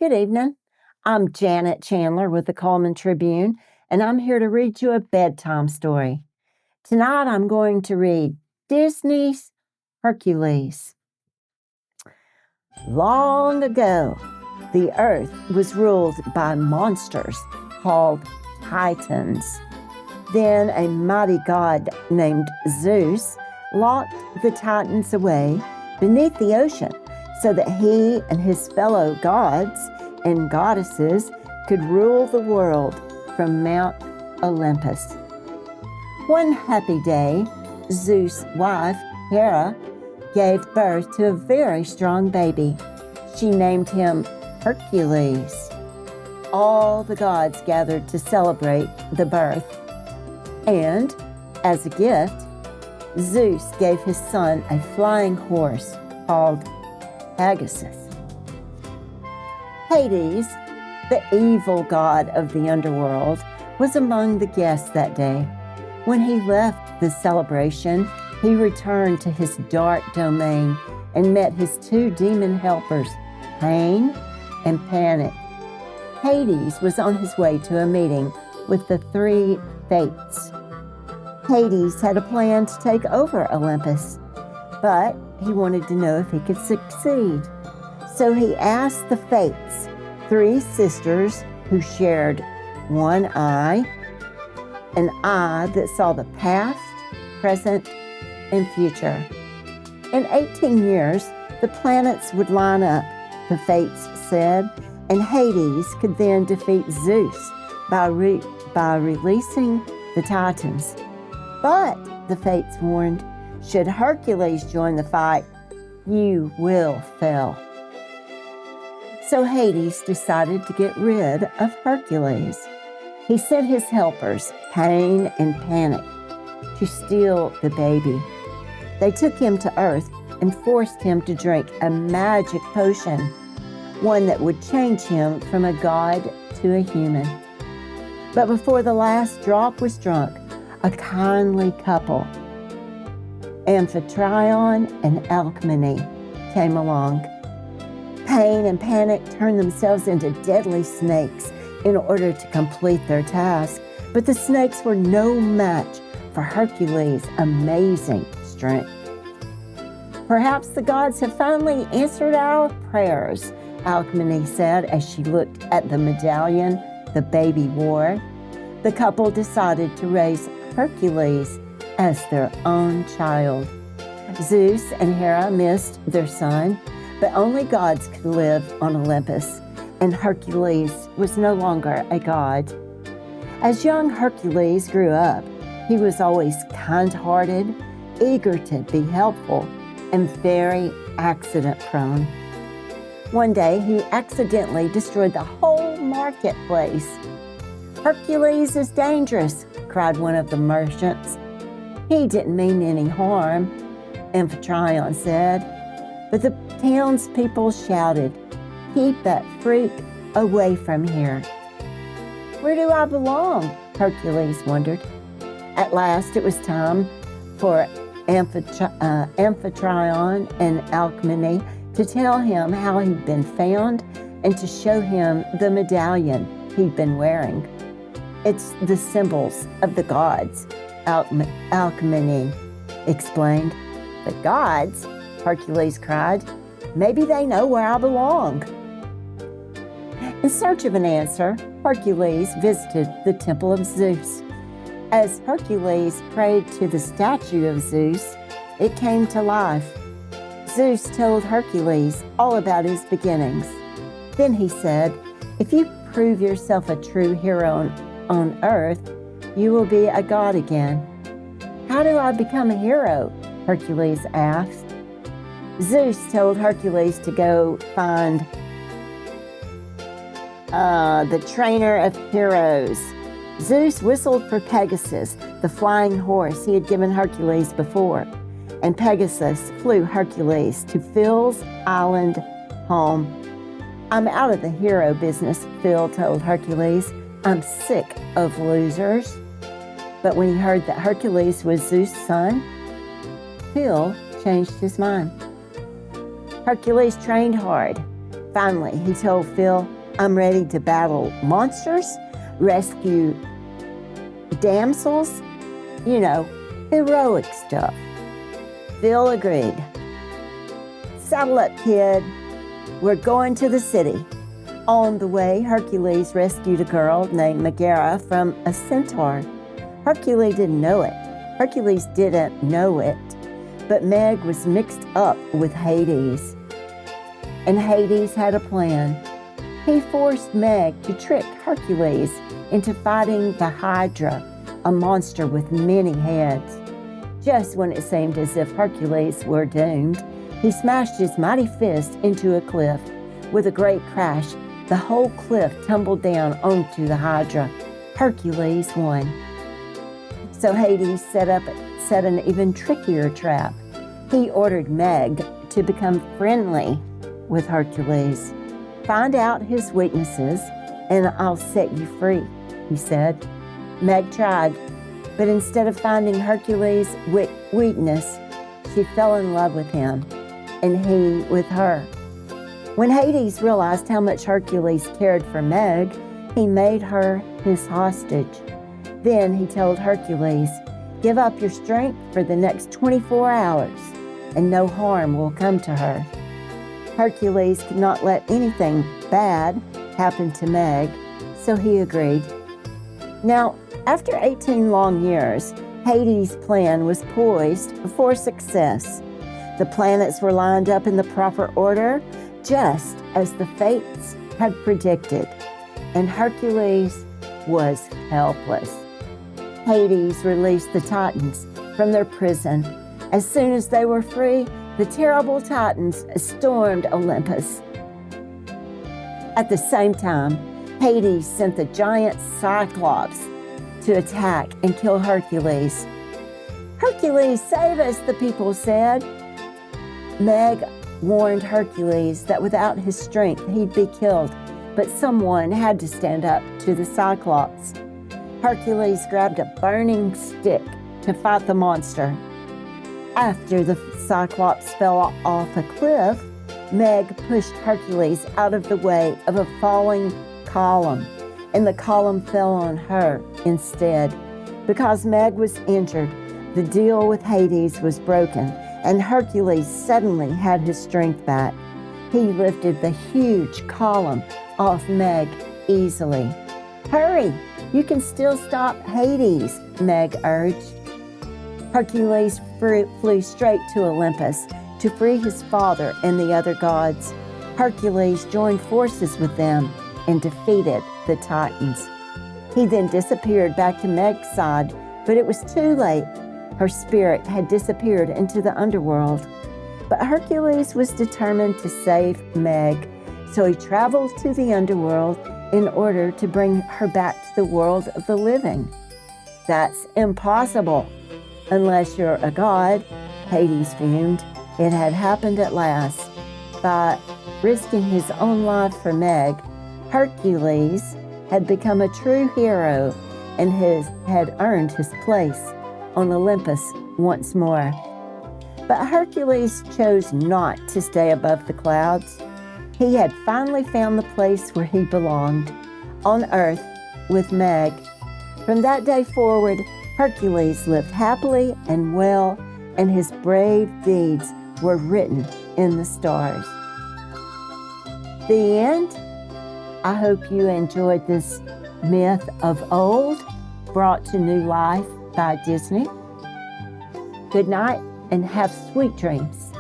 Good evening. I'm Janet Chandler with the Cullman Tribune, and I'm here to read you a bedtime story. Tonight I'm going to read Disney's Hercules. Long ago, the earth was ruled by monsters called Titans. Then a mighty god named Zeus locked the Titans away beneath the ocean so that he and his fellow gods and goddesses could rule the world from Mount Olympus. One happy day, Zeus' wife, Hera, gave birth to a very strong baby. She named him Hercules. All the gods gathered to celebrate the birth. And, as a gift, Zeus gave his son a flying horse called Pegasus. Hades, the evil god of the underworld, was among the guests that day. When he left the celebration, he returned to his dark domain and met his two demon helpers, Pain and Panic. Hades was on his way to a meeting with the three Fates. Hades had a plan to take over Olympus, but he wanted to know if he could succeed. So he asked the Fates, three sisters who shared one eye, an eye that saw the past, present, and future. In 18 years, the planets would line up, the Fates said, and Hades could then defeat Zeus by releasing the Titans. But, the Fates warned, should Hercules join the fight, you will fail. So Hades decided to get rid of Hercules. He sent his helpers, Pain and Panic, to steal the baby. They took him to Earth and forced him to drink a magic potion, one that would change him from a god to a human. But before the last drop was drunk, a kindly couple, Amphitryon and Alcmene, came along. Pain and Panic turned themselves into deadly snakes in order to complete their task, but the snakes were no match for Hercules' amazing strength. Perhaps the gods have finally answered our prayers, Alcmene said as she looked at the medallion the baby wore. The couple decided to raise Hercules as their own child. Zeus and Hera missed their son, but only gods could live on Olympus, and Hercules was no longer a god. As young Hercules grew up, he was always kind-hearted, eager to be helpful, and very accident-prone. One day, he accidentally destroyed the whole marketplace. "Hercules is dangerous," cried one of the merchants. "He didn't mean any harm," Amphitryon said. But the townspeople shouted, "Keep that freak away from here." "Where do I belong?" Hercules wondered. At last it was time for Amphitryon and Alcmene to tell him how he'd been found and to show him the medallion he'd been wearing. "It's the symbols of the gods," Alcmene explained. "The gods?" Hercules cried. "Maybe they know where I belong." In search of an answer, Hercules visited the temple of Zeus. As Hercules prayed to the statue of Zeus, it came to life. Zeus told Hercules all about his beginnings. Then he said, "If you prove yourself a true hero on earth, you will be a god again." "How do I become a hero?" Hercules asked. Zeus told Hercules to go find the trainer of heroes. Zeus whistled for Pegasus, the flying horse he had given Hercules before, and Pegasus flew Hercules to Phil's island home. "I'm out of the hero business," Phil told Hercules. "I'm sick of losers." But when he heard that Hercules was Zeus' son, Phil changed his mind. Hercules trained hard. Finally, he told Phil, "I'm ready to battle monsters, rescue damsels, heroic stuff." Phil agreed. "Saddle up, kid. We're going to the city." On the way, Hercules rescued a girl named Megara from a centaur. Hercules didn't know it, but Meg was mixed up with Hades. And Hades had a plan. He forced Meg to trick Hercules into fighting the Hydra, a monster with many heads. Just when it seemed as if Hercules were doomed, he smashed his mighty fist into a cliff. With a great crash, the whole cliff tumbled down onto the Hydra. Hercules won. So Hades set an even trickier trap. He ordered Meg to become friendly with Hercules. "Find out his weaknesses, and I'll set you free," he said. Meg tried, but instead of finding Hercules' weakness, she fell in love with him, and he with her. When Hades realized how much Hercules cared for Meg, he made her his hostage. Then he told Hercules, "Give up your strength for the next 24 hours, and no harm will come to her." Hercules could not let anything bad happen to Meg, so he agreed. Now, after 18 long years, Hades' plan was poised for success. The planets were lined up in the proper order, just as the fates had predicted, and Hercules was helpless. Hades released the Titans from their prison. As soon as they were free, the terrible Titans stormed Olympus. At the same time, Hades sent the giant Cyclops to attack and kill Hercules. "Hercules, save us," the people said. Meg warned Hercules that without his strength he'd be killed, but someone had to stand up to the Cyclops. Hercules grabbed a burning stick to fight the monster. After the Cyclops fell off a cliff, Meg pushed Hercules out of the way of a falling column, and the column fell on her instead. Because Meg was injured, the deal with Hades was broken, and Hercules suddenly had his strength back. He lifted the huge column off Meg easily. "Hurry, you can still stop Hades," Meg urged. Hercules flew straight to Olympus to free his father and the other gods. Hercules joined forces with them and defeated the Titans. He then disappeared back to Meg's side, but it was too late. Her spirit had disappeared into the underworld. But Hercules was determined to save Meg, so he traveled to the underworld in order to bring her back to the world of the living. "That's impossible, unless you're a god," Hades fumed. It had happened at last. By risking his own life for Meg, Hercules had become a true hero and had earned his place on Olympus once more. But Hercules chose not to stay above the clouds. He had finally found the place where he belonged, on earth with Meg. From that day forward, Hercules lived happily and well, and his brave deeds were written in the stars. The end. I hope you enjoyed this myth of old brought to new life by Disney. Good night and have sweet dreams.